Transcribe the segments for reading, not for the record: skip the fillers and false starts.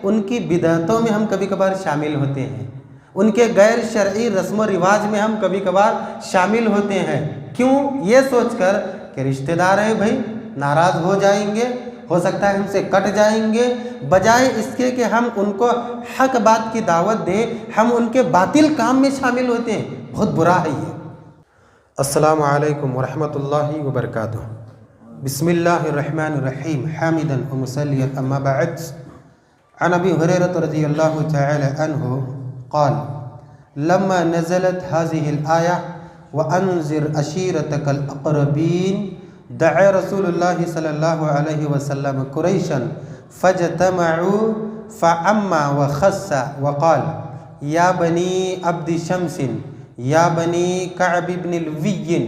ان کی بدعتوں میں ہم کبھی کبھار شامل ہوتے ہیں، ان کے غیر شرعی رسم و رواج میں ہم کبھی کبھار شامل ہوتے ہیں۔ کیوں؟ یہ سوچ کر کہ رشتہ دار ہیں بھائی، ناراض ہو جائیں گے، ہو سکتا ہے ہم سے کٹ جائیں گے، بجائے اس کے کہ ہم ان کو حق بات کی دعوت دیں، ہم ان کے باطل کام میں شامل ہوتے ہیں۔ بہت برا ہے یہ۔ السلام علیکم ورحمۃ اللہ وبرکاتہ۔ بسم اللہ الرحمن الرحیم، حامدا ومصلیا اما بعد، عن ابی ہریرہ رضی اللہ تعالی عنہ قال لما نزلت هذه الآية وأنذر عشيرتك الأقربين دعا رسول الله صلى الله عليه وسلم قريشا فاجتمعوا فعما وخص وقال يا بني عبد شمس يا بني كعب بن لوي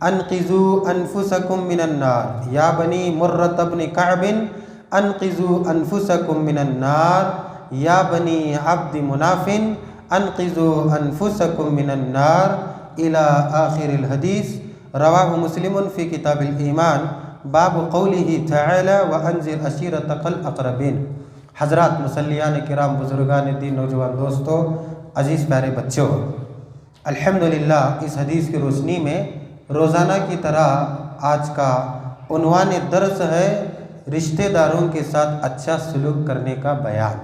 انقذوا انفسكم من النار يا بني مرة بن كعب انقذوا انفسكم من النار يا بني عبد مناف انقذوا انفسكم من النار الى آخر الحدیث۔ رواہ مسلم فی کتاب الایمان باب قوله تعالی وانذر عشیرتک الاقربین۔ حضرات مصلیان کرام، بزرگان دین، نوجوان دوستو، عزیز پیارے بچوں، الحمدللہ اس حدیث کی روشنی میں روزانہ کی طرح آج کا عنوان درس ہے رشتہ داروں کے ساتھ اچھا سلوک کرنے کا بیان۔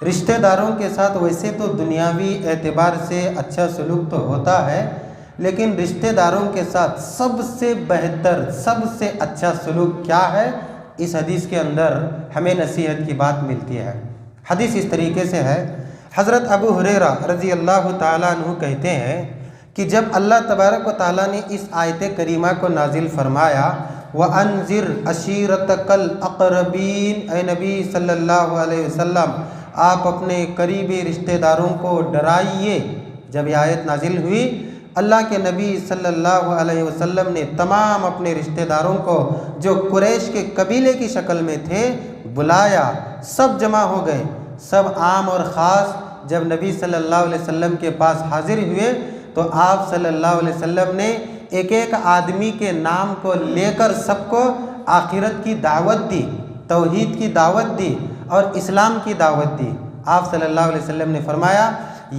رشتہ داروں کے ساتھ ویسے تو دنیاوی اعتبار سے اچھا سلوک تو ہوتا ہے، لیکن رشتہ داروں کے ساتھ سب سے بہتر، سب سے اچھا سلوک کیا ہے، اس حدیث کے اندر ہمیں نصیحت کی بات ملتی ہے۔ حدیث اس طریقے سے ہے، حضرت ابو ہریرہ رضی اللہ تعالیٰ عنہ کہتے ہیں کہ جب اللہ تبارک و تعالیٰ نے اس آیت کریمہ کو نازل فرمایا وَأَنذِرْ عَشِيرَتَكَ الْأَقْرَبِينَ، اے نبی صلی اللہ علیہ وسلم آپ اپنے قریبی رشتہ داروں کو ڈرائیے، جب یہ آیت نازل ہوئی اللہ کے نبی صلی اللہ علیہ وسلم نے تمام اپنے رشتہ داروں کو جو قریش کے قبیلے کی شکل میں تھے بلایا، سب جمع ہو گئے، سب عام اور خاص جب نبی صلی اللہ علیہ وسلم کے پاس حاضر ہوئے تو آپ صلی اللہ علیہ وسلم نے ایک ایک آدمی کے نام کو لے کر سب کو آخرت کی دعوت دی، توحید کی دعوت دی اور اسلام کی دعوت دی۔ آپ صلی اللہ علیہ وسلم نے فرمایا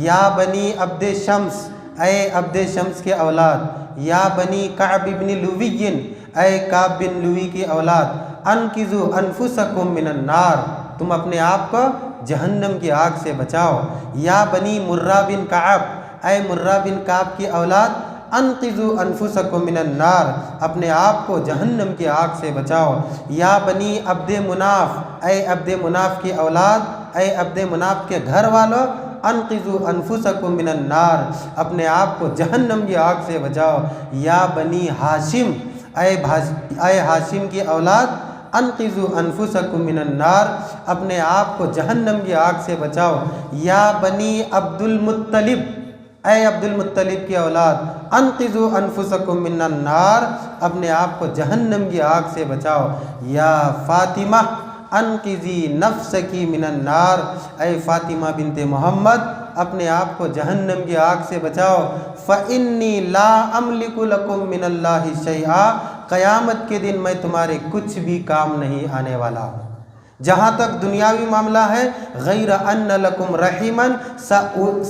یا بنی عبد شمس، اے عبد شمس کے اولاد، یا بنی کعب بن لوی، اے کعب بن لوی کی اولاد، انقذوا انفسکم من النار، تم اپنے آپ کو جہنم کی آگ سے بچاؤ۔ یا بنی مرہ بن کعب، اے مرہ بن کعب کی اولاد، انقذوا انفسکم من النار، اپنے آپ کو جہنم کی آگ سے بچاؤ۔ یا بنی عبد مناف، اے عبد مناف کی اولاد، اے عبد مناف کے گھر والوں، انقذوا انفسکم من النار، اپنے آپ کو جہنم کی آگ سے بچاؤ۔ یا بنی ہاشم، اے ہاشم کی اولاد، انقذوا انفسکم من النار، اپنے آپ کو جہنم کی آگ سے بچاؤ۔ یا بنی عبد المطلب، اے عبد المطلب کی اولاد، انقذوا انفسکم من النار، اپنے آپ کو جہنم کی آگ سے بچاؤ۔ یا فاطمہ، انقذی نفسکی من النار، اے فاطمہ بنت محمد، اپنے آپ کو جہنم کی آگ سے بچاؤ۔ فإنی لا املک لکم من اللہ شیئا، قیامت کے دن میں تمہارے کچھ بھی کام نہیں آنے والا ہوں۔ جہاں تک دنیاوی معاملہ ہے، غیر ان لکم رحما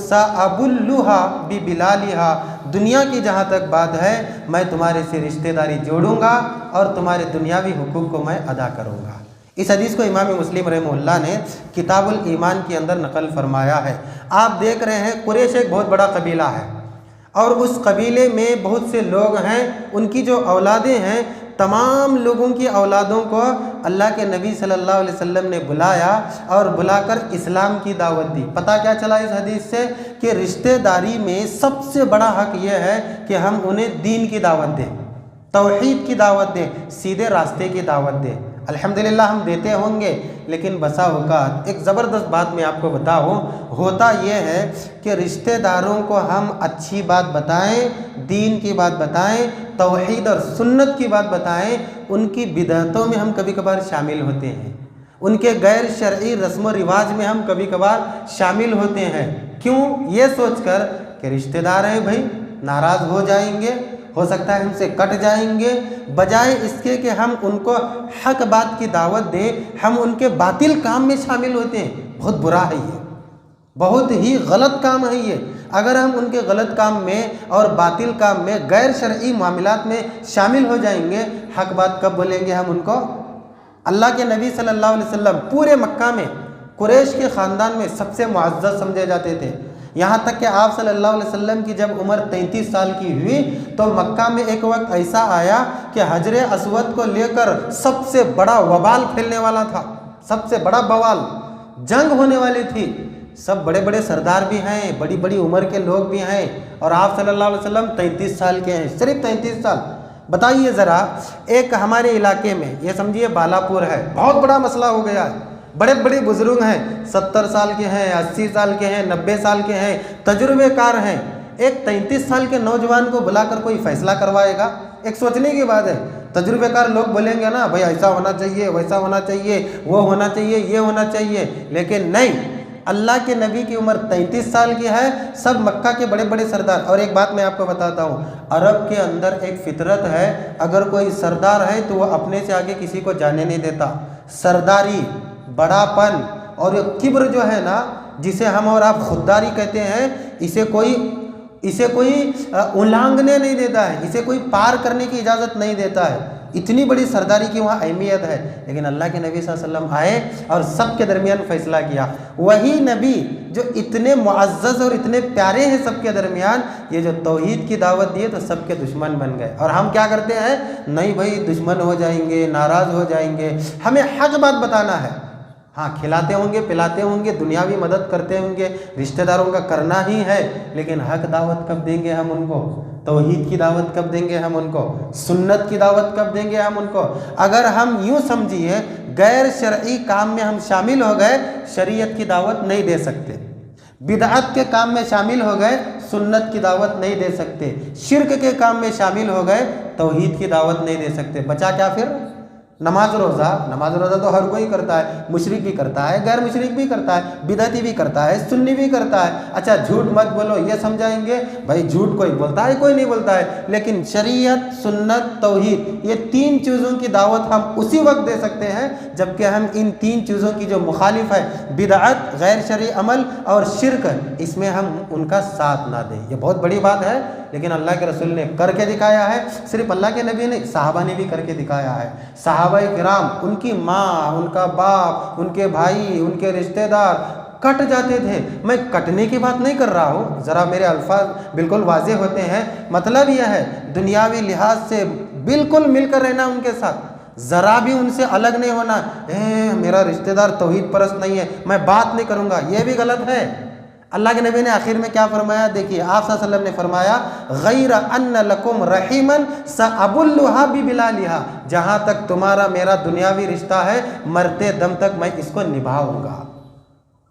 سأبلھا ببلالھا، دنیا کی جہاں تک بات ہے میں تمہارے سے رشتہ داری جوڑوں گا اور تمہارے دنیاوی حقوق کو میں ادا کروں گا۔ اس حدیث کو امام مسلم رحمہ اللہ نے کتاب الایمان کے اندر نقل فرمایا ہے۔ آپ دیکھ رہے ہیں قریش ایک بہت بڑا قبیلہ ہے اور اس قبیلے میں بہت سے لوگ ہیں، ان کی جو اولادیں ہیں، تمام لوگوں کی اولادوں کو اللہ کے نبی صلی اللہ علیہ وسلم نے بلایا اور بلا کر اسلام کی دعوت دی۔ پتہ کیا چلا اس حدیث سے کہ رشتہ داری میں سب سے بڑا حق یہ ہے کہ ہم انہیں دین کی دعوت دیں، توحید کی دعوت دیں، سیدھے راستے کی دعوت دیں۔ الحمدللہ ہم دیتے ہوں گے، لیکن بسا اوقات ایک زبردست بات میں آپ کو بتاؤں، ہوتا یہ ہے کہ رشتہ داروں کو ہم اچھی بات بتائیں، دین کی بات بتائیں، توحید اور سنت کی بات بتائیں، ان کی بدعتوں میں ہم کبھی کبھار شامل ہوتے ہیں، ان کے غیر شرعی رسم و رواج میں ہم کبھی کبھار شامل ہوتے ہیں۔ کیوں؟ یہ سوچ کر کہ رشتہ دار ہیں بھائی، ناراض ہو جائیں گے، हो सकता है हमसे कट जाएंगे, बजाय इसके कि हम उनको हक बात की दावत दें, हम उनके बातिल काम में शामिल होते हैं। बहुत बुरा है ये, बहुत ही गलत काम है ये। अगर हम उनके गलत काम में और बातिल काम में, गैर शरई मामलात में शामिल हो जाएंगे, हक बात कब बोलेंगे हम उनको? अल्लाह के नबी सल्लल्लाहु अलैहि वसल्लम पूरे मक्का में कुरैश के ख़ानदान में सबसे मुअज़्ज़ज़ समझे जाते थे। यहाँ तक कि आप सल्लल्लाहु अलैहि वसल्लम की जब उम्र 33 साल की हुई तो मक्का में एक वक्त ऐसा आया कि हजरे अस्वद को लेकर सबसे बड़ा वबाल फैलने वाला था, सबसे बड़ा बवाल, जंग होने वाली थी। सब बड़े बड़े सरदार भी हैं, बड़ी बड़ी उम्र के लोग भी हैं, और आप सल्लल्लाहु अलैहि वसल्लम 33 साल के हैं, सिर्फ 33 साल। बताइए ज़रा, एक हमारे इलाके में, ये समझिए बालापुर है, बहुत बड़ा मसला हो गया है, बड़े बड़े बुजुर्ग हैं, 70 साल के हैं, 80 साल के हैं, 90 साल के हैं, तजुर्बेकार हैं। एक 33 साल के नौजवान को बुलाकर कोई फैसला करवाएगा? एक सोचने की बात है। तजुर्बेकार लोग बोलेंगे ना, भाई ऐसा होना चाहिए, वैसा होना चाहिए, वो होना चाहिए, ये होना चाहिए, लेकिन नहीं, अल्लाह के नबी की उम्र 33 साल की है, सब मक्का के बड़े बड़े सरदार। और एक बात मैं आपको बताता हूँ, अरब के अंदर एक फितरत है, अगर कोई सरदार है तो वो अपने से आगे किसी को जाने नहीं देता। सरदारी, बड़ापन और ये किब्र जो है ना, जिसे हम और आप खुददारी कहते हैं, इसे कोई उल्लंघने नहीं देता है, इसे कोई पार करने की इजाज़त नहीं देता है। इतनी बड़ी सरदारी की वहाँ अहमियत है। लेकिन अल्लाह के नबी सल्लल्लाहु अलैहि वसल्लम आए और सबके दरमियान फैसला किया। वही नबी जो इतने मुअज़्ज़ज़ और इतने प्यारे हैं सबके दरमियान, ये जो तौहीद की दावत दिए तो सबके दुश्मन बन गए। और हम क्या करते हैं? नहीं भाई, दुश्मन हो जाएंगे, नाराज़ हो जाएंगे, हमें हक बात बताना है। हाँ, खिलाते होंगे, पिलाते होंगे, दुनियावी मदद करते होंगे, रिश्तेदारों का करना ही है, लेकिन हक दावत कब देंगे हम उनको? तौहीद की दावत कब देंगे हम उनको? सुन्नत की दावत कब देंगे हम उनको? अगर हम यूँ समझिए, गैर शरई काम में हम शामिल हो गए, शरीयत की दावत नहीं दे सकते। बिदअत के काम में शामिल हो गए, सुन्नत की दावत नहीं दे सकते। शिर्क के काम में शामिल हो गए, तौहीद की दावत नहीं दे सकते। बचा क्या फिर? नमाज रोज़ा तो हर कोई करता है, मुशरिक भी करता है, गैर मुशरिक भी करता है, बिदअती भी करता है, सुन्नी भी करता है। अच्छा, झूठ मत बोलो, ये समझाएंगे, भाई झूठ कोई बोलता है, कोई नहीं बोलता है, लेकिन शरीयत, सुन्नत, तौहीद, ये तीन चीज़ों की दावत हम उसी वक्त दे सकते हैं जबकि हम इन तीन चीज़ों की जो मुखालिफ है, बिदअत, गैर शरई अमल और शिर्क, इसमें हम उनका साथ ना दें। ये बहुत बड़ी बात है, लेकिन अल्लाह के रसूल ने करके दिखाया है। सिर्फ अल्लाह के नबी ने, सहाबा ने भी करके दिखाया है। सहाबाए किराम, उनकी माँ, उनका बाप, उनके भाई, उनके रिश्तेदार कट जाते थे। मैं कटने की बात नहीं कर रहा हूँ, ज़रा मेरे अल्फाज बिल्कुल वाज़े होते हैं। मतलब यह है, दुनियावी लिहाज से बिल्कुल मिलकर रहना उनके साथ, ज़रा भी उनसे अलग नहीं होना। मेरा रिश्तेदार तौहीद परस्त नहीं है, मैं बात नहीं करूँगा, ये भी गलत है। अल्लाह के नबी ने आखिर में क्या फरमाया? देखिए, आप सल्लल्लाहु अलैहि वसल्लम ने फरमाया, गैर अन्न लकुम रहीमन सअबुल्लुहा बिबिलालिहा, जहाँ तक तुम्हारा मेरा दुनियावी रिश्ता है, मरते दम तक मैं इसको निभाऊंगा।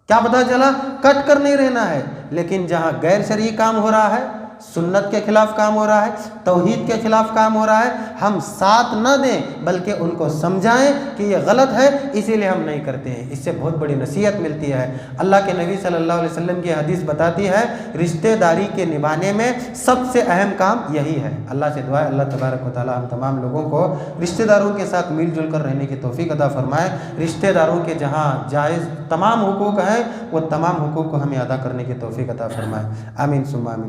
क्या पता चला? कट कर नहीं रहना है, लेकिन जहाँ गैर शरई काम हो रहा है, सुन्नत के खिलाफ काम हो रहा है, तौहीद के खिलाफ काम हो रहा है, हम साथ न दें बल्कि उनको समझाएं कि ये गलत है, इसीलिए हम नहीं करते हैं। इससे बहुत बड़ी नसीहत मिलती है। अल्लाह के नबी सल्लल्लाहु अलैहि वसल्लम की हदीस बताती है, रिश्तेदारी के निभाने में सबसे अहम काम यही है। अल्लाह से दुआ है, अल्लाह तबारक व तआला हम तमाम लोगों को रिश्तेदारों के साथ मिलजुल कर रहने की तौफीक अता फरमाए। रिश्तेदारों के जहाँ जायज़ तमाम हुकूक हैं, वो तमाम हुकूक को हमें अदा करने की तौफीक अता फरमाए। आमीन सुम्मा आमीन।